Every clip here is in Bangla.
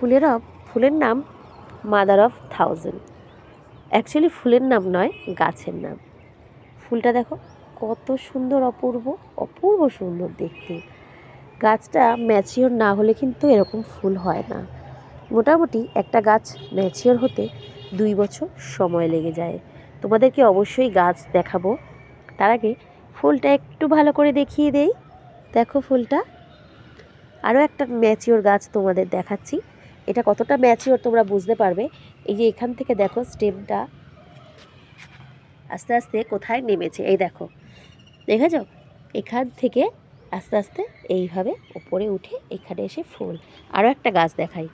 ফুলের নাম মাদার অফ থাউজেন্ড। অ্যাকচুয়ালি ফুলের নাম নয়, গাছের নাম। ফুলটা দেখো কত সুন্দর, অপূর্ব অপূর্ব সুন্দর দেখতে। গাছটা ম্যাচিওর না হলে কিন্তু এরকম ফুল হয় না। মোটামুটি একটা গাছ ম্যাচিওর হতে 2 বছর সময় লেগে যায়। তোমাদেরকে অবশ্যই গাছ দেখাবো, তার আগে ফুলটা একটু ভালো করে দেখিয়ে দেই। দেখো ফুলটা। আরও একটা ম্যাচিওর গাছ তোমাদের দেখাচ্ছি। এটা কতটা ম্যাচিওর তোমরা বুঝতে পারবে। এই যে এখান থেকে দেখো স্টেমটা আস্তে আস্তে কোথায় নেমেছে, এই দেখো, দেখেছ? এখান থেকে আস্তে আস্তে এইভাবে উপরে উঠে এখানে এসে ফুল। আরও একটা গাছ দেখাই,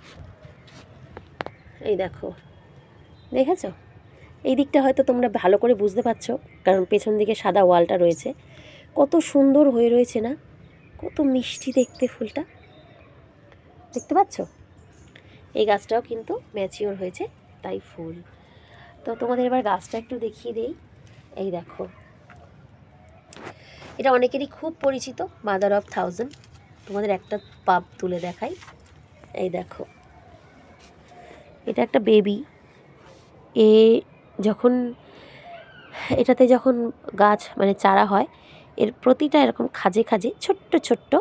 এই দেখো, দেখেছ? এই দিকটা হয়তো তোমরা ভালো করে বুঝতে পারছো, কারণ পেছন দিকে সাদা ওয়ালটা রয়েছে। কত সুন্দর হয়ে রয়েছে না? কত মিষ্টি দেখতে ফুলটা, দেখতে পাচ্ছ? এই গাছটাও কিন্তু ম্যাচিওর হয়েছে, তাই ফুল। তো তোমাদের এবার গাছটা একটু দেখিয়ে দেই। এই দেখো, এটা অনেকেরই খুব পরিচিত, মাদার অফ থাউজেন্ড। তোমাদের একটা পাপ তুলে দেখাই, এই দেখো, এটা একটা বেবি। এটাতে যখন গাছ মানে চারা হয়, এর প্রতিটা এরকম খাঁজে খাঁজে ছোট্ট ছোট্ট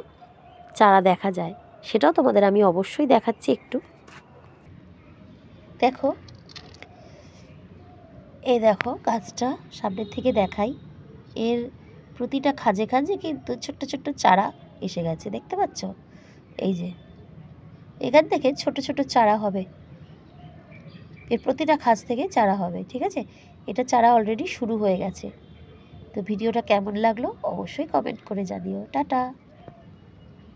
চারা দেখা যায়। সেটাও তোমাদের আমি অবশ্যই দেখাচ্ছি একটু। দেখো, এই দেখো গাছটা সামনের থেকে দেখাই, এর প্রতিটা খাঁজে খাঁজে কিন্তু ছোট্ট ছোট্ট চারা এসে গেছে, দেখতে পাচ্ছ? এই যে এখান থেকে ছোট ছোট চারা হবে, এর প্রতিটা খাঁজ থেকে চারা হবে, ঠিক আছে? এটা চারা অলরেডি শুরু হয়ে গেছে। তো ভিডিওটা কেমন লাগলো অবশ্যই কমেন্ট করে জানিও। টাটা।